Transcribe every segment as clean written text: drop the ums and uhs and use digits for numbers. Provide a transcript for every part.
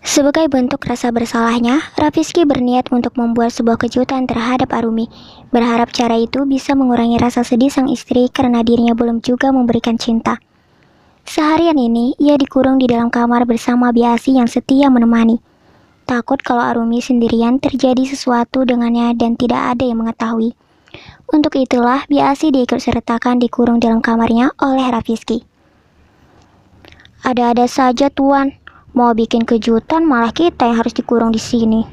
Sebagai bentuk rasa bersalahnya, Raffiski berniat untuk membuat sebuah kejutan terhadap Arumi, berharap cara itu bisa mengurangi rasa sedih sang istri karena dirinya belum juga memberikan cinta. Seharian ini, ia dikurung di dalam kamar bersama Biasi yang setia menemani. Takut kalau Arumi sendirian terjadi sesuatu dengannya dan tidak ada yang mengetahui. Untuk itulah, Biasi diikut sertakan dikurung dalam kamarnya oleh Raffiski. Ada-ada saja tuan, mau bikin kejutan malah kita yang harus dikurung di sini.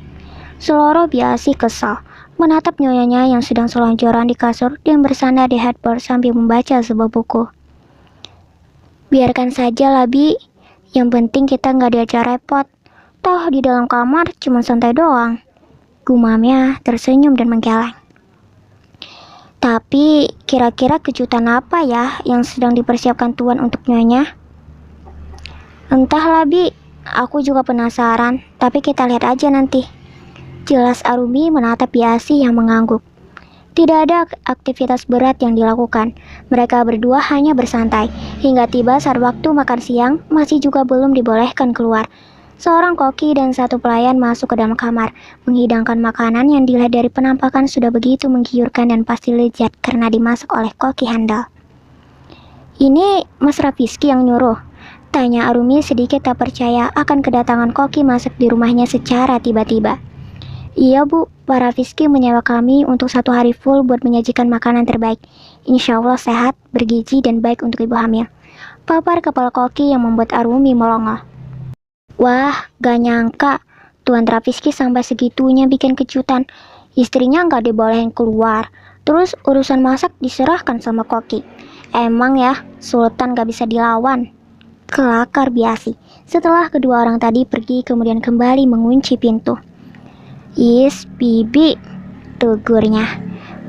Seloro Biasi kesal, menatap nyonyanya yang sedang selonjoran di kasur dan bersandar di headboard sambil membaca sebuah buku. Biarkan saja lah Bi, yang penting kita nggak diajak repot. Toh di dalam kamar cuma santai doang. Gumamnya tersenyum dan menggeleng. Tapi kira-kira kejutan apa ya yang sedang dipersiapkan tuan untuk nyonya? Entahlah Bi, aku juga penasaran, tapi kita lihat aja nanti. Jelas Arumi menatap Biasi yang mengangguk. Tidak ada aktivitas berat yang dilakukan. Mereka berdua hanya bersantai. Hingga tiba saat waktu makan siang, masih juga belum dibolehkan keluar. Seorang koki dan satu pelayan masuk ke dalam kamar, menghidangkan makanan yang dilihat dari penampakan sudah begitu menggiurkan dan pasti lezat karena dimasak oleh koki handal. Ini Mas Raffiski yang nyuruh? Tanya Arumi sedikit tak percaya akan kedatangan koki masak di rumahnya secara tiba-tiba. Iya Bu, Pak Raffiski menyewa kami untuk 1 hari full buat menyajikan makanan terbaik. Insya Allah sehat, bergizi, dan baik untuk ibu hamil. Papar kepala koki yang membuat Arumi melongo. Wah, gak nyangka, Tuan Raffiski sampai segitunya bikin kejutan. Istrinya gak dibolehin keluar, terus urusan masak diserahkan sama koki. Emang ya, Sultan gak bisa dilawan. Kelakar Biasi, setelah kedua orang tadi pergi kemudian kembali mengunci pintu. Is, Bibi, tegurnya.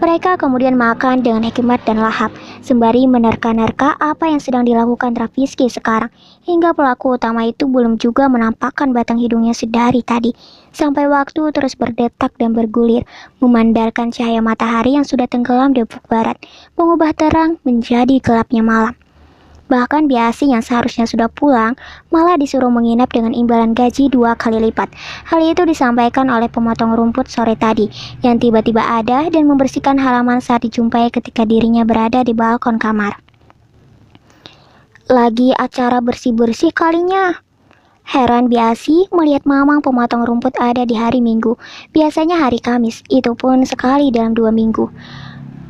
Mereka kemudian makan dengan hikmat dan lahap, sembari menerka-nerka apa yang sedang dilakukan Raffiski sekarang, hingga pelaku utama itu belum juga menampakkan batang hidungnya sedari tadi, sampai waktu terus berdetak dan bergulir, memandarkan cahaya matahari yang sudah tenggelam di ufuk barat, mengubah terang menjadi gelapnya malam. Bahkan Biasi yang seharusnya sudah pulang, malah disuruh menginap dengan imbalan gaji 2 kali lipat. Hal itu disampaikan oleh pemotong rumput sore tadi, yang tiba-tiba ada dan membersihkan halaman saat dijumpai ketika dirinya berada di balkon kamar. Lagi acara bersih-bersih kalinya. Heran Biasi melihat mamang pemotong rumput ada di hari Minggu, biasanya hari Kamis, itu pun sekali dalam 2 minggu.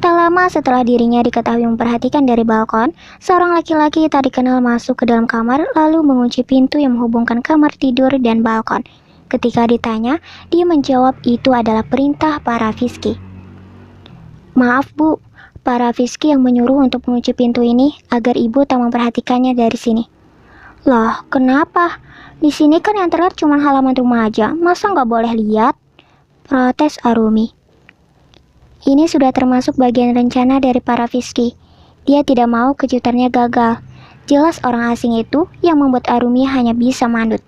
Tak lama setelah dirinya diketahui memperhatikan dari balkon, seorang laki-laki tak dikenal masuk ke dalam kamar lalu mengunci pintu yang menghubungkan kamar tidur dan balkon. Ketika ditanya, dia menjawab itu adalah perintah Pak Raffiski. Maaf Bu, Pak Raffiski yang menyuruh untuk mengunci pintu ini agar ibu tak memperhatikannya dari sini. Loh, kenapa? Di sini kan yang terlihat cuma halaman rumah aja, masa nggak boleh lihat? Protes Arumi. Ini sudah termasuk bagian rencana dari Pak Raffiski. Dia tidak mau kejutannya gagal. Jelas orang asing itu yang membuat Arumi hanya bisa mandut.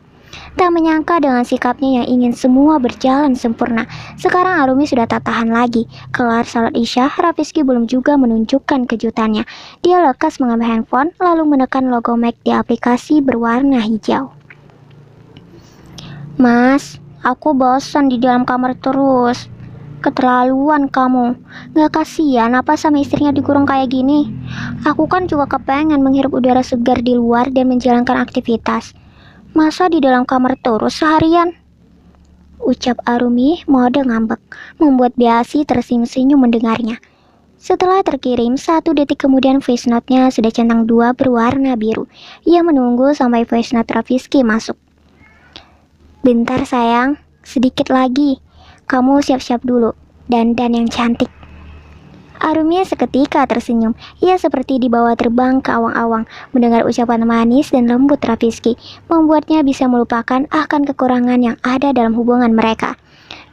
Tak menyangka dengan sikapnya yang ingin semua berjalan sempurna. Sekarang Arumi sudah tak tahan lagi. Kelar salat Isya, Raffiski belum juga menunjukkan kejutannya. Dia lekas mengambil handphone lalu menekan logo Mac di aplikasi berwarna hijau. Mas, aku bosan di dalam kamar terus. Keterlaluan kamu. Gak kasihan apa sama istrinya dikurung kayak gini? Aku kan juga kepengen menghirup udara segar di luar dan menjalankan aktivitas. Masa di dalam kamar terus seharian? Ucap Arumi mode ngambek, membuat Biasi tersenyum-senyum mendengarnya. Setelah terkirim, 1 detik kemudian voice note-nya sudah centang 2 berwarna biru. Ia menunggu sampai voice note Raffiski masuk. Bentar sayang, sedikit lagi. Kamu siap-siap dulu, dandan yang cantik. Arumi seketika tersenyum. Ia seperti dibawa terbang ke awang-awang, mendengar ucapan manis dan lembut Raffiski, membuatnya bisa melupakan akan kekurangan yang ada dalam hubungan mereka.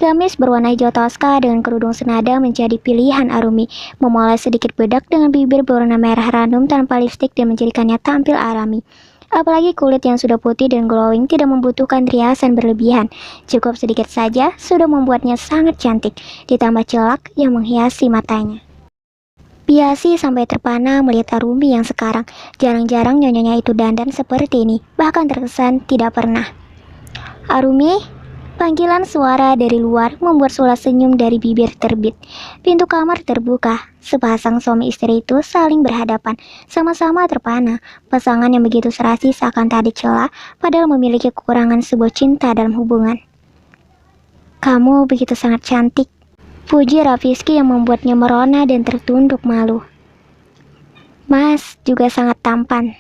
Gamis berwarna hijau toska dengan kerudung senada menjadi pilihan Arumi, memoles sedikit bedak dengan bibir berwarna merah ranum tanpa lipstik dan menjadikannya tampil alami. Apalagi kulit yang sudah putih dan glowing tidak membutuhkan riasan berlebihan. Cukup sedikit saja sudah membuatnya sangat cantik, ditambah celak yang menghiasi matanya. Biasi sampai terpana melihat Arumi yang sekarang. Jarang-jarang nyonyanya itu dandan seperti ini, bahkan terkesan tidak pernah. Arumi, panggilan suara dari luar membuat Sula senyum dari bibir terbit. Pintu kamar terbuka. Sepasang suami istri itu saling berhadapan, sama-sama terpana. Pasangan yang begitu serasi seakan tak ada celah, padahal memiliki kekurangan sebuah cinta dalam hubungan. Kamu begitu sangat cantik, puji Rafizky yang membuatnya merona dan tertunduk malu. Mas juga sangat tampan,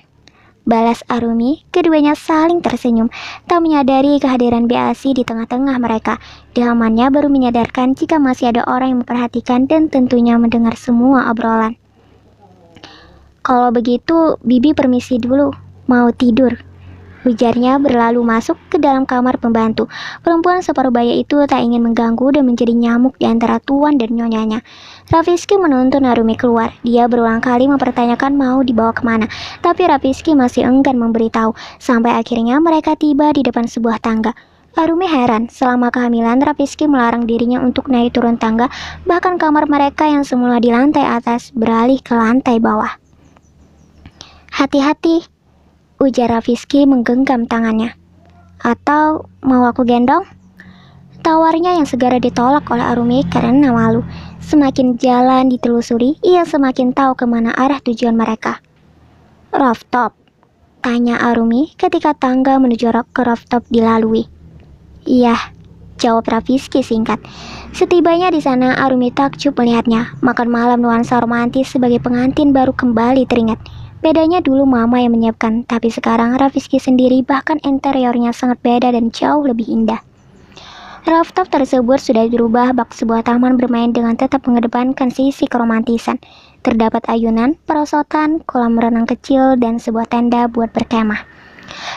balas Arumi. Keduanya saling tersenyum, tak menyadari kehadiran Beasi di tengah-tengah mereka. Delmannya baru menyadarkan jika masih ada orang yang memperhatikan dan tentunya mendengar semua obrolan. Kalau begitu, Bibi permisi dulu, mau tidur, ujarnya berlalu masuk ke dalam kamar pembantu. Perempuan separuh baya itu tak ingin mengganggu dan menjadi nyamuk di antara tuan dan nyonyanya. Rafizky menuntun Arumi keluar. Dia berulang kali mempertanyakan mau dibawa kemana, tapi Rafizky masih enggan memberitahu. Sampai akhirnya mereka tiba di depan sebuah tangga. Arumi heran, selama kehamilan Rafizky melarang dirinya untuk naik turun tangga, bahkan kamar mereka yang semula di lantai atas beralih ke lantai bawah. Hati-hati, ujar Rafizky menggenggam tangannya. Atau mau aku gendong? Tawarnya yang segera ditolak oleh Arumi karena malu. Semakin jalan ditelusuri, ia semakin tahu kemana arah tujuan mereka. Rooftop, tanya Arumi ketika tangga menuju ke rooftop dilalui. Iya, jawab Rafizky singkat. Setibanya di sana, Arumi takjub melihatnya. Makan malam nuansa romantis sebagai pengantin baru kembali teringat. Bedanya dulu mama yang menyiapkan, tapi sekarang Rafizky sendiri, bahkan interiornya sangat beda dan jauh lebih indah. Rooftop tersebut sudah berubah bak sebuah taman bermain dengan tetap mengedepankan sisi keromantisan. Terdapat ayunan, perosotan, kolam renang kecil, dan sebuah tenda buat berkemah.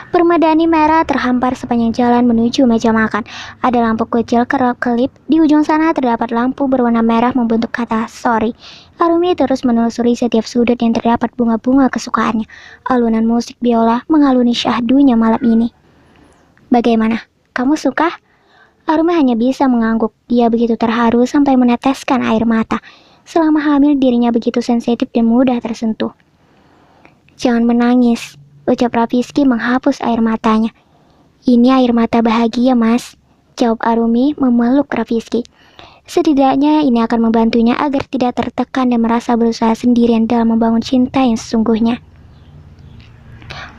Permadani merah terhampar sepanjang jalan menuju meja makan. Ada lampu kecil kerap-kelip. Di ujung sana terdapat lampu berwarna merah membentuk kata sorry. Arumi terus menelusuri setiap sudut yang terdapat bunga-bunga kesukaannya. Alunan musik biola mengaluni syahdunya malam ini. Bagaimana? Kamu suka? Arumi hanya bisa mengangguk. Dia begitu terharu sampai meneteskan air mata. Selama hamil dirinya begitu sensitif dan mudah tersentuh. Jangan menangis, ucap Rafizky menghapus air matanya. Ini air mata bahagia, Mas, jawab Arumi memeluk Rafizky. Setidaknya ini akan membantunya agar tidak tertekan dan merasa berusaha sendirian dalam membangun cinta yang sesungguhnya.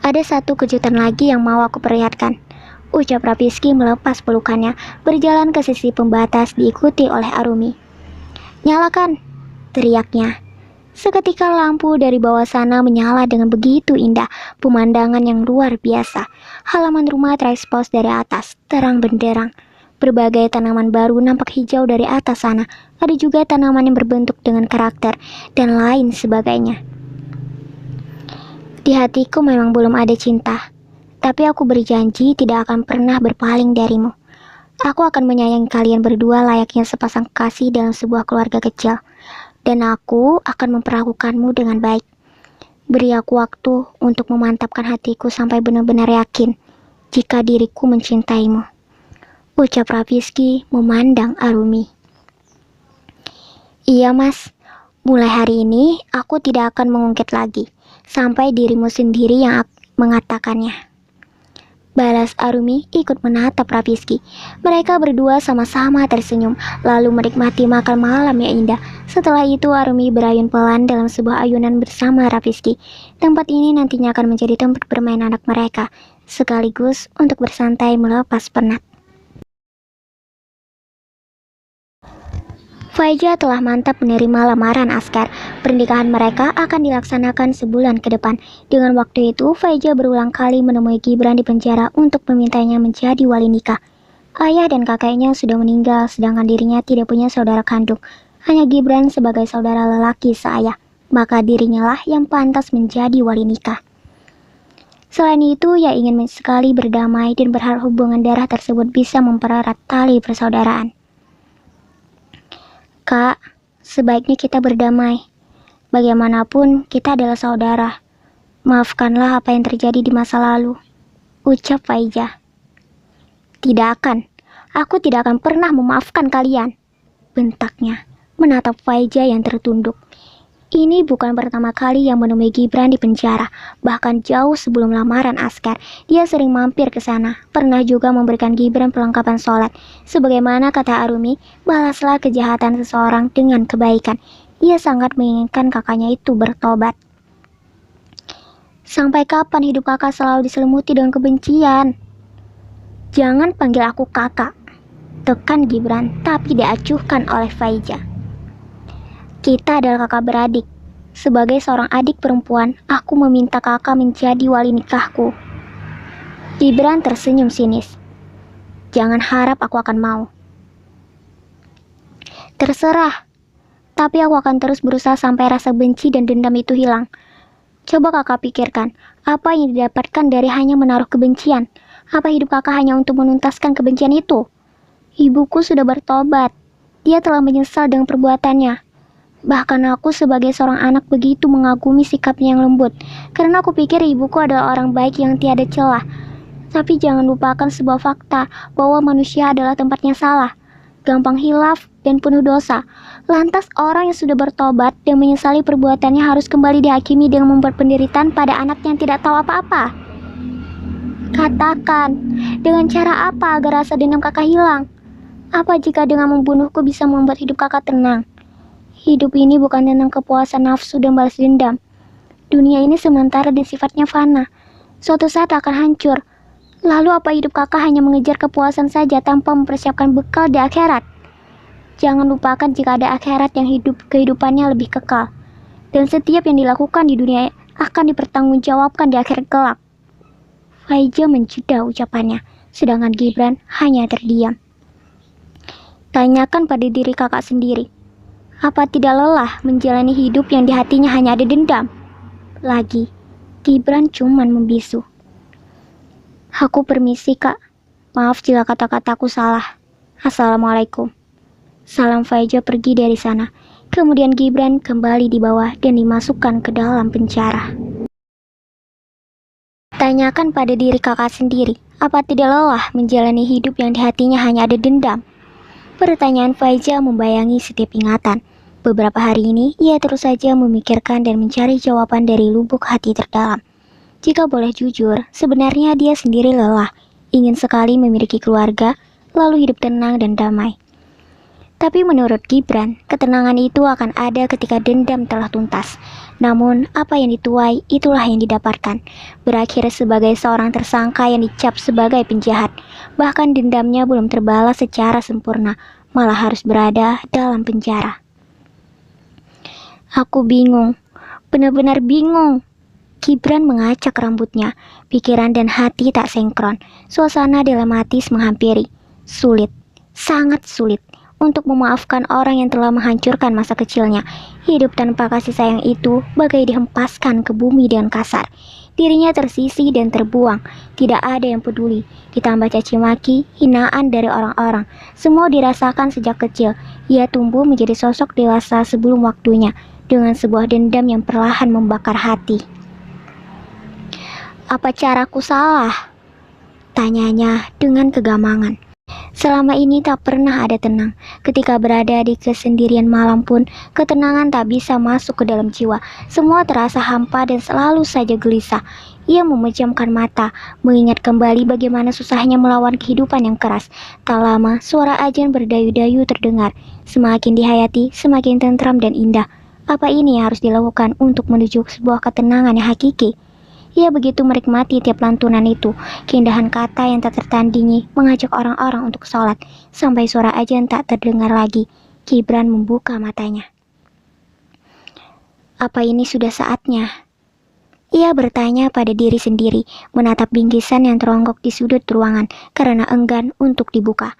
Ada satu kejutan lagi yang mau aku perlihatkan, ucap Rafizky melepas pelukannya, berjalan ke sisi pembatas diikuti oleh Arumi. Nyalakan, teriaknya. Seketika lampu dari bawah sana menyala dengan begitu indah, pemandangan yang luar biasa. Halaman rumah terekspos dari atas, terang benderang. Berbagai tanaman baru nampak hijau dari atas sana. Ada juga tanaman yang berbentuk dengan karakter, dan lain sebagainya. Di hatiku memang belum ada cinta, tapi aku berjanji tidak akan pernah berpaling darimu. Aku akan menyayangi kalian berdua layaknya sepasang kekasih dalam sebuah keluarga kecil. Dan aku akan memperlakukanmu dengan baik. Beri aku waktu untuk memantapkan hatiku sampai benar-benar yakin jika diriku mencintaimu, ucap Rafizky memandang Arumi. Iya, Mas, mulai hari ini aku tidak akan mengungkit lagi sampai dirimu sendiri yang mengatakannya, balas Arumi ikut menatap Rafizky. Mereka berdua sama-sama tersenyum, lalu menikmati makan malam yang indah. Setelah itu Arumi berayun pelan dalam sebuah ayunan bersama Rafizky. Tempat ini nantinya akan menjadi tempat bermain anak mereka, sekaligus untuk bersantai melepas penat. Faiza telah mantap menerima lamaran Askar. Pernikahan mereka akan dilaksanakan sebulan ke depan. Dengan waktu itu, Faiza berulang kali menemui Gibran di penjara untuk memintanya menjadi wali nikah. Ayah dan kakeknya sudah meninggal, sedangkan dirinya tidak punya saudara kandung. Hanya Gibran sebagai saudara lelaki seayah, maka dirinya lah yang pantas menjadi wali nikah. Selain itu, ia ingin sekali berdamai dan berharap hubungan darah tersebut bisa mempererat tali persaudaraan. Kak, sebaiknya kita berdamai. Bagaimanapun, kita adalah saudara. Maafkanlah apa yang terjadi di masa lalu, ucap Faiza. Tidak akan. Aku tidak akan pernah memaafkan kalian, bentaknya, menatap Faiza yang tertunduk. Ini bukan pertama kali yang menemui Gibran di penjara. Bahkan jauh sebelum lamaran askar, dia sering mampir ke sana. Pernah juga memberikan Gibran perlengkapan sholat. Sebagaimana kata Arumi, balaslah kejahatan seseorang dengan kebaikan. Ia sangat menginginkan kakaknya itu bertobat. Sampai kapan hidup kakak selalu diselimuti dengan kebencian? Jangan panggil aku kakak, tekan Gibran, tapi diacuhkan oleh Faiza. Kita adalah kakak beradik. Sebagai seorang adik perempuan, aku meminta kakak menjadi wali nikahku. Gibran tersenyum sinis. Jangan harap aku akan mau. Terserah, tapi aku akan terus berusaha sampai rasa benci dan dendam itu hilang. Coba kakak pikirkan, apa yang didapatkan dari hanya menaruh kebencian? Apa hidup kakak hanya untuk menuntaskan kebencian itu? Ibuku sudah bertobat. Dia telah menyesal dengan perbuatannya. Bahkan aku sebagai seorang anak begitu mengagumi sikapnya yang lembut, karena aku pikir ibuku adalah orang baik yang tiada celah. Tapi jangan lupakan sebuah fakta bahwa manusia adalah tempatnya salah, gampang hilaf dan penuh dosa. Lantas orang yang sudah bertobat dan menyesali perbuatannya harus kembali dihakimi dengan membuat penderitaan pada anak yang tidak tahu apa-apa. Katakan, dengan cara apa agar rasa dendam kakak hilang? Apa jika dengan membunuhku bisa membuat hidup kakak tenang? Hidup ini bukan tentang kepuasan nafsu dan balas dendam. Dunia ini sementara dan sifatnya fana. Suatu saat akan hancur. Lalu apa hidup kakak hanya mengejar kepuasan saja tanpa mempersiapkan bekal di akhirat? Jangan lupakan jika ada akhirat yang kehidupannya lebih kekal. Dan setiap yang dilakukan di dunia akan dipertanggungjawabkan di akhirat kelak. Faiza menjeda ucapannya, sedangkan Gibran hanya terdiam. Tanyakan pada diri kakak sendiri. Apa tidak lelah menjalani hidup yang di hatinya hanya ada dendam? Lagi, Gibran cuman membisu. Aku permisi kak, maaf jika kata-kataku salah. Assalamualaikum. Salam Faiza pergi dari sana. Kemudian Gibran kembali dibawa dan dimasukkan ke dalam penjara. Tanyakan pada diri kakak sendiri, apa tidak lelah menjalani hidup yang di hatinya hanya ada dendam? Pertanyaan Faiza membayangi setiap ingatan. Beberapa hari ini, ia terus saja memikirkan dan mencari jawaban dari lubuk hati terdalam. Jika boleh jujur, sebenarnya dia sendiri lelah, ingin sekali memiliki keluarga, lalu hidup tenang dan damai. Tapi menurut Gibran, ketenangan itu akan ada ketika dendam telah tuntas. Namun, apa yang dituai, itulah yang didapatkan. Berakhir sebagai seorang tersangka yang dicap sebagai penjahat. Bahkan dendamnya belum terbalas secara sempurna, malah harus berada dalam penjara. Aku bingung, benar-benar bingung. Gibran mengacak rambutnya, pikiran dan hati tak senkron. Suasana dilematis menghampiri. Sulit, sangat sulit untuk memaafkan orang yang telah menghancurkan masa kecilnya. Hidup tanpa kasih sayang itu bagai dihempaskan ke bumi dengan kasar. Dirinya tersisih dan terbuang, tidak ada yang peduli. Ditambah caci maki, hinaan dari orang-orang. Semua dirasakan sejak kecil. Ia tumbuh menjadi sosok dewasa sebelum waktunya, dengan sebuah dendam yang perlahan membakar hati. Apa caraku salah? Tanyanya dengan kegamangan. Selama ini tak pernah ada tenang. Ketika berada di kesendirian malam pun, ketenangan tak bisa masuk ke dalam jiwa. Semua terasa hampa dan selalu saja gelisah. Ia memejamkan mata, mengingat kembali bagaimana susahnya melawan kehidupan yang keras. Tak lama, suara ajan berdayu-dayu terdengar. Semakin dihayati, semakin tentram dan indah. Apa ini yang harus dilakukan untuk menuju sebuah ketenangan yang hakiki? Ia begitu menikmati tiap lantunan itu, keindahan kata yang tak tertandingi mengajak orang-orang untuk sholat, sampai suara ajan tak terdengar lagi. Gibran membuka matanya. Apa ini sudah saatnya? Ia bertanya pada diri sendiri, menatap bingkisan yang teronggok di sudut ruangan karena enggan untuk dibuka.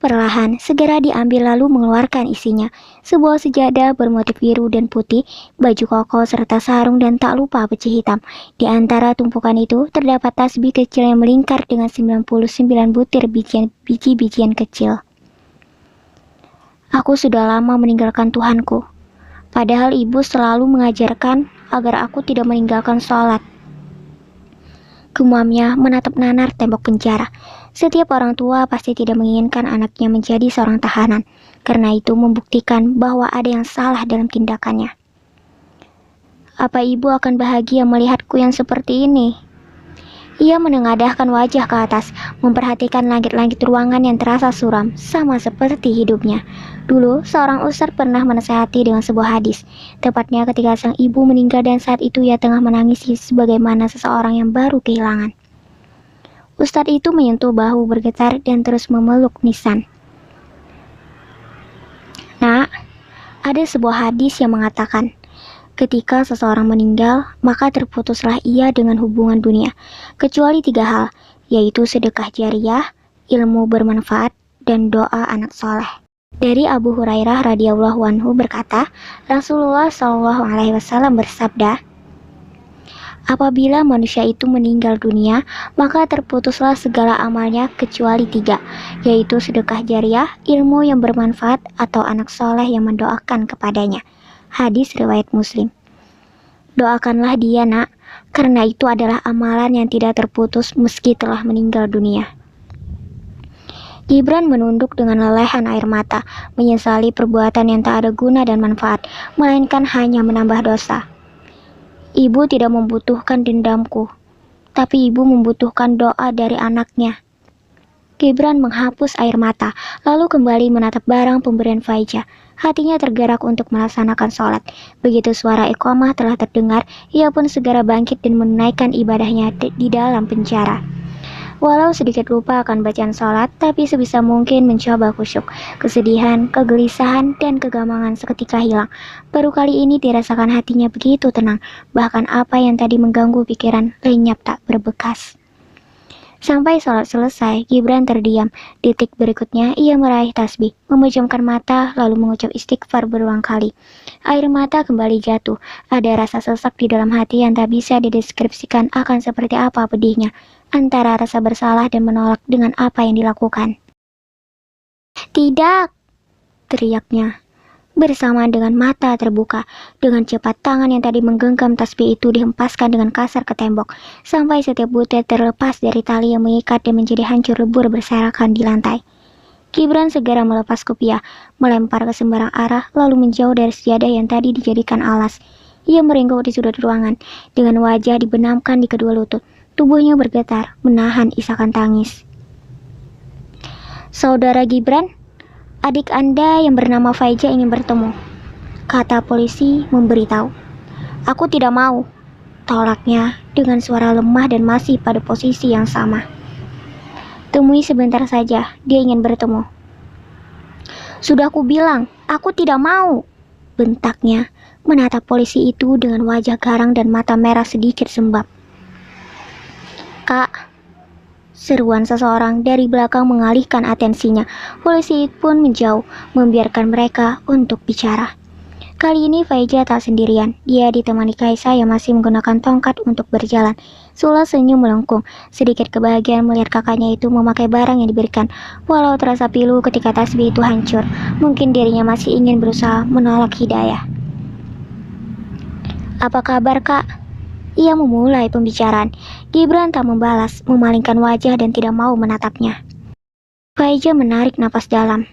Perlahan, segera diambil lalu mengeluarkan isinya. Sebuah sejadah bermotif biru dan putih, baju koko serta sarung dan tak lupa peci hitam. Di antara tumpukan itu, terdapat tasbih kecil yang melingkar dengan 99 butir biji-bijian kecil. Aku sudah lama meninggalkan Tuhanku. Padahal ibu selalu mengajarkan agar aku tidak meninggalkan sholat. Gumamnya menatap nanar tembok penjara. Setiap orang tua pasti tidak menginginkan anaknya menjadi seorang tahanan, karena itu membuktikan bahwa ada yang salah dalam tindakannya. Apa ibu akan bahagia melihatku yang seperti ini? Ia menengadahkan wajah ke atas, memperhatikan langit-langit ruangan yang terasa suram, sama seperti hidupnya. Dulu, seorang ustadz pernah menasehati dengan sebuah hadis, tepatnya ketika sang ibu meninggal dan saat itu ia tengah menangisi sebagaimana seseorang yang baru kehilangan. Ustadz itu menyentuh bahu bergetar dan terus memeluk Nisan. Nak, ada sebuah hadis yang mengatakan, ketika seseorang meninggal, maka terputuslah ia dengan hubungan dunia, kecuali 3 hal, yaitu sedekah jariah, ilmu bermanfaat, dan doa anak soleh. Dari Abu Hurairah radhiyallahu anhu berkata, Rasulullah shallallahu alaihi wasallam bersabda, apabila manusia itu meninggal dunia, maka terputuslah segala amalnya kecuali 3, yaitu sedekah jariah, ilmu yang bermanfaat, atau anak soleh yang mendoakan kepadanya. Hadis riwayat Muslim. Doakanlah dia, nak, karena itu adalah amalan yang tidak terputus meski telah meninggal dunia. Gibran menunduk dengan lelehan air mata, menyesali perbuatan yang tak ada guna dan manfaat, melainkan hanya menambah dosa. Ibu tidak membutuhkan dendamku, tapi ibu membutuhkan doa dari anaknya. Gibran menghapus air mata, lalu kembali menatap barang pemberian Faiza. Hatinya tergerak untuk melaksanakan sholat. Begitu suara iqamah telah terdengar, ia pun segera bangkit dan menunaikan ibadahnya di dalam penjara. Walau sedikit lupa akan bacaan sholat, tapi sebisa mungkin mencoba khusyuk. Kesedihan, kegelisahan, dan kegamangan seketika hilang. Baru kali ini dirasakan hatinya begitu tenang, bahkan apa yang tadi mengganggu pikiran lenyap tak berbekas. Sampai sholat selesai, Gibran terdiam. Detik berikutnya, ia meraih tasbih, memejamkan mata, lalu mengucap istighfar berulang kali. Air mata kembali jatuh. Ada rasa sesak di dalam hati yang tak bisa dideskripsikan akan seperti apa pedihnya, antara rasa bersalah dan menolak dengan apa yang dilakukan. Tidak, teriaknya. Bersamaan dengan mata terbuka, dengan cepat tangan yang tadi menggenggam tasbih itu dihempaskan dengan kasar ke tembok, sampai setiap butir terlepas dari tali yang mengikat dan menjadi hancur lebur berserakan di lantai. Gibran segera melepas kopiah, melempar ke sembarang arah, lalu menjauh dari sejadah yang tadi dijadikan alas. Ia meringkuk di sudut ruangan, dengan wajah dibenamkan di kedua lutut. Tubuhnya bergetar, menahan isakan tangis. Saudara Gibran, adik Anda yang bernama Faiza ingin bertemu, kata polisi memberitahu. Aku tidak mau, tolaknya dengan suara lemah dan masih pada posisi yang sama. Temui sebentar saja, dia ingin bertemu. Sudah aku bilang, aku tidak mau, bentaknya, menatap polisi itu dengan wajah garang dan mata merah sedikit sembab. Kak, seruan seseorang dari belakang mengalihkan atensinya. Polisi pun menjauh, membiarkan mereka untuk bicara. Kali ini Faiza tak sendirian. Dia ditemani Kaisa yang masih menggunakan tongkat untuk berjalan. Sula senyum melengkung, sedikit kebahagiaan melihat kakaknya itu memakai barang yang diberikan. Walau terasa pilu ketika tasbih itu hancur, mungkin dirinya masih ingin berusaha menolak hidayah. Apa kabar, Kak? Ia memulai pembicaraan. Gibran tak membalas, memalingkan wajah dan tidak mau menatapnya. Faiza menarik napas dalam.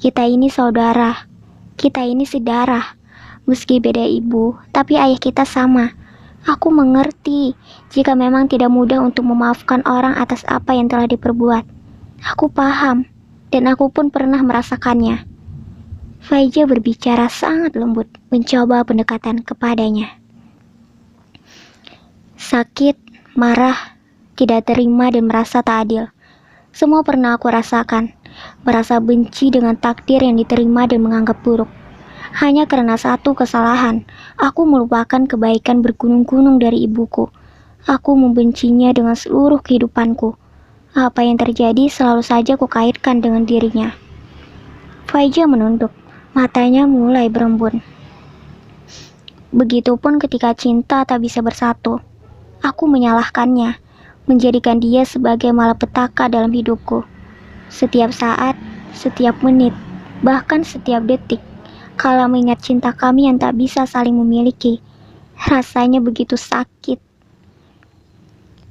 Kita ini saudara, kita ini sedarah. Meski beda ibu, tapi ayah kita sama. Aku mengerti jika memang tidak mudah untuk memaafkan orang atas apa yang telah diperbuat. Aku paham, dan aku pun pernah merasakannya. Faiza berbicara sangat lembut, mencoba pendekatan kepadanya. Sakit, marah, tidak terima dan merasa tak adil. Semua pernah aku rasakan, merasa benci dengan takdir yang diterima dan menganggap buruk. Hanya karena satu kesalahan, aku melupakan kebaikan bergunung-gunung dari ibuku. Aku membencinya dengan seluruh kehidupanku. Apa yang terjadi selalu saja kukaitkan dengan dirinya. Faiza menunduk, matanya mulai berembun. Begitupun ketika cinta tak bisa bersatu. Aku menyalahkannya, menjadikan dia sebagai malapetaka dalam hidupku. Setiap saat, setiap menit, bahkan setiap detik, kala mengingat cinta kami yang tak bisa saling memiliki, rasanya begitu sakit.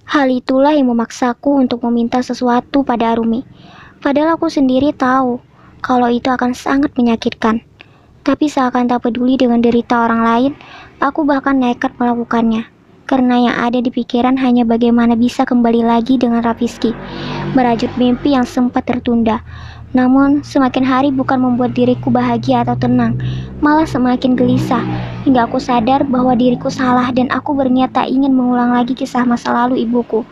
Hal itulah yang memaksaku untuk meminta sesuatu pada Arumi. Padahal aku sendiri tahu kalau itu akan sangat menyakitkan. Tapi seakan tak peduli dengan derita orang lain, aku bahkan nekat melakukannya. Karena yang ada di pikiran hanya bagaimana bisa kembali lagi dengan Rafizky, merajut mimpi yang sempat tertunda. Namun, semakin hari bukan membuat diriku bahagia atau tenang, malah semakin gelisah, hingga aku sadar bahwa diriku salah dan aku berniat tak ingin mengulang lagi kisah masa lalu ibuku.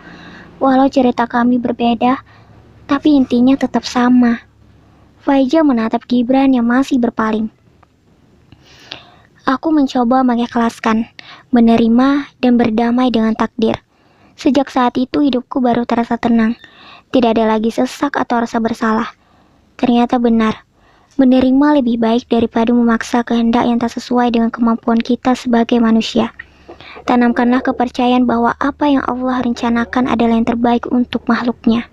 Walau cerita kami berbeda, tapi intinya tetap sama. Faiza menatap Gibran yang masih berpaling. Aku mencoba mengikhlaskan, menerima, dan berdamai dengan takdir. Sejak saat itu hidupku baru terasa tenang. Tidak ada lagi sesak atau rasa bersalah. Ternyata benar, menerima lebih baik daripada memaksa kehendak yang tak sesuai dengan kemampuan kita sebagai manusia. Tanamkanlah kepercayaan bahwa apa yang Allah rencanakan adalah yang terbaik untuk makhluknya.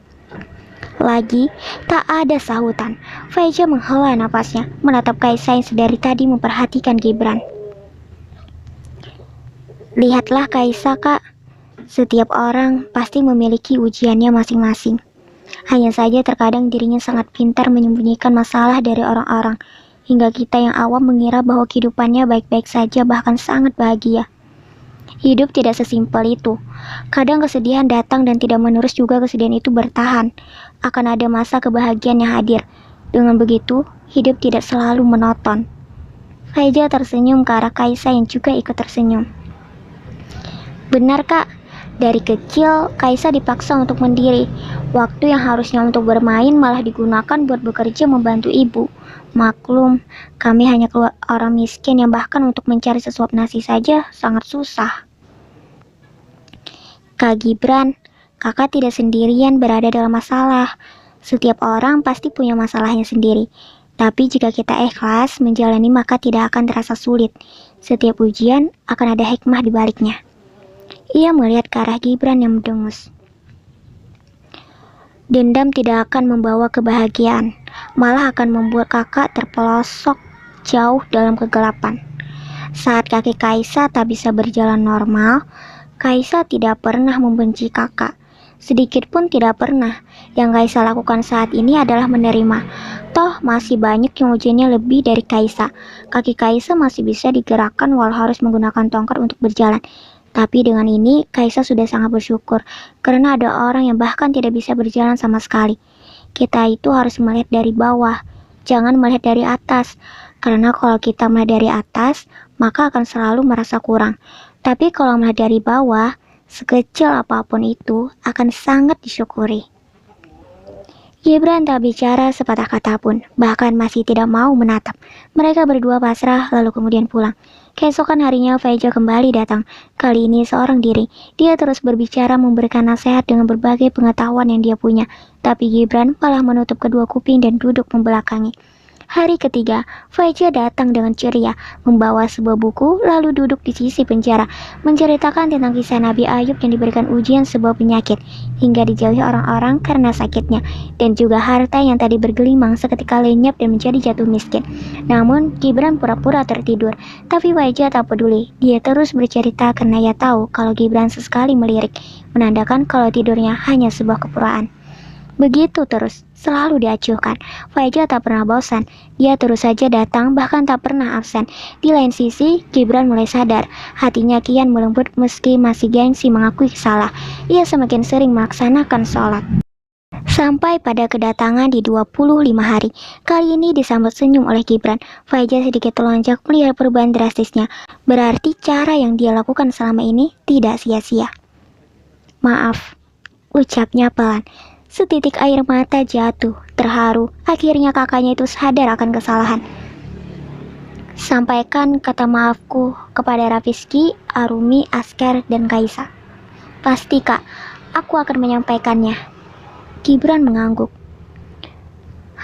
Lagi, tak ada sahutan. Faiza menghela napasnya, menatap Kaisa yang sedari tadi memperhatikan Gibran. Lihatlah Kaisa, Kak. Setiap orang pasti memiliki ujiannya masing-masing. Hanya saja terkadang dirinya sangat pintar menyembunyikan masalah dari orang-orang, hingga kita yang awam mengira bahwa kehidupannya baik-baik saja bahkan sangat bahagia. Hidup tidak sesimpel itu. Kadang kesedihan datang dan tidak menerus juga kesedihan itu bertahan. Akan ada masa kebahagiaan yang hadir. Dengan begitu, hidup tidak selalu monoton. Faiza tersenyum ke arah Kaisa yang juga ikut tersenyum. Benar, Kak. Dari kecil, Kaisa dipaksa untuk mandiri. Waktu yang harusnya untuk bermain malah digunakan buat bekerja membantu ibu. Maklum, kami hanya keluar orang miskin yang bahkan untuk mencari sesuap nasi saja sangat susah. Kak Gibran, kakak tidak sendirian berada dalam masalah. Setiap orang pasti punya masalahnya sendiri. Tapi jika kita ikhlas menjalani maka tidak akan terasa sulit. Setiap ujian akan ada hikmah di baliknya. Ia melihat ke arah Gibran yang mendengus. Dendam tidak akan membawa kebahagiaan, malah akan membuat kakak terpelosok jauh dalam kegelapan. Saat kaki Kaisa tak bisa berjalan normal, Kaisa tidak pernah membenci kakak. Sedikit pun tidak pernah. Yang Kaisa lakukan saat ini adalah menerima. Toh masih banyak yang ujiannya lebih dari Kaisa. Kaki Kaisa masih bisa digerakkan walau harus menggunakan tongkat untuk berjalan. Tapi dengan ini, Kaisa sudah sangat bersyukur, karena ada orang yang bahkan tidak bisa berjalan sama sekali. Kita itu harus melihat dari bawah, jangan melihat dari atas. Karena kalau kita melihat dari atas, maka akan selalu merasa kurang. Tapi kalau melihat dari bawah, sekecil apapun itu akan sangat disyukuri. Gibran tak bicara sepatah kata pun, bahkan masih tidak mau menatap. Mereka berdua pasrah lalu kemudian pulang. Keesokan harinya Faiza kembali datang, kali ini seorang diri. Dia terus berbicara memberikan nasihat dengan berbagai pengetahuan yang dia punya. Tapi Gibran malah menutup kedua kuping dan duduk membelakangi. Hari ketiga, Faiza datang dengan ceria, membawa sebuah buku, lalu duduk di sisi penjara, menceritakan tentang kisah Nabi Ayub yang diberikan ujian sebuah penyakit, hingga dijauhi orang-orang karena sakitnya, dan juga harta yang tadi bergelimang seketika lenyap dan menjadi jatuh miskin. Namun, Gibran pura-pura tertidur, tapi Faiza tak peduli, dia terus bercerita karena ia tahu kalau Gibran sesekali melirik, menandakan kalau tidurnya hanya sebuah kepuraan. Begitu terus, selalu diacuhkan. Faiza tak pernah bosan, dia terus saja datang bahkan tak pernah absen. Di lain sisi, Gibran mulai sadar, hatinya kian melembut meski masih gengsi mengakui salah. Ia semakin sering melaksanakan sholat. Sampai pada kedatangan di 25 hari, kali ini disambut senyum oleh Gibran. Faiza sedikit terlonjak melihat perubahan drastisnya, berarti cara yang dia lakukan selama ini tidak sia-sia. Maaf, ucapnya pelan. Setitik air mata jatuh, terharu. Akhirnya kakaknya itu sadar akan kesalahan. Sampaikan kata maafku kepada Rafizky, Arumi, Asker, dan Kaisa. Pasti kak, aku akan menyampaikannya. Gibran mengangguk.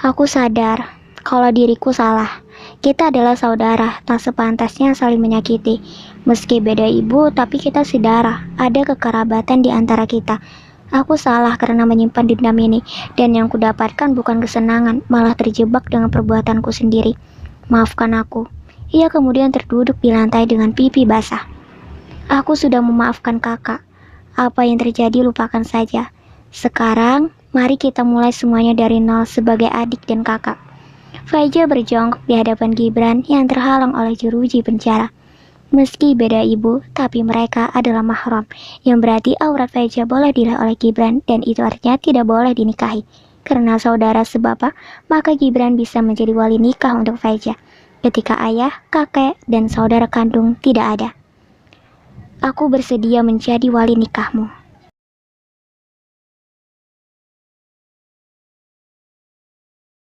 Aku sadar kalau diriku salah. Kita adalah saudara, tak sepantasnya saling menyakiti. Meski beda ibu, tapi kita sedarah. Ada kekerabatan di antara kita. Aku salah karena menyimpan dendam ini, dan yang kudapatkan bukan kesenangan, malah terjebak dengan perbuatanku sendiri. Maafkan aku. Ia kemudian terduduk di lantai dengan pipi basah. Aku sudah memaafkan kakak. Apa yang terjadi lupakan saja. Sekarang, mari kita mulai semuanya dari nol sebagai adik dan kakak. Faiza berjongkok di hadapan Gibran yang terhalang oleh jeruji penjara. Meski beda ibu, tapi mereka adalah mahram, yang berarti aurat Faiza boleh dilihat oleh Gibran dan itu artinya tidak boleh dinikahi. Karena saudara sebapak, maka Gibran bisa menjadi wali nikah untuk Faiza. Ketika ayah, kakek, dan saudara kandung tidak ada. Aku bersedia menjadi wali nikahmu.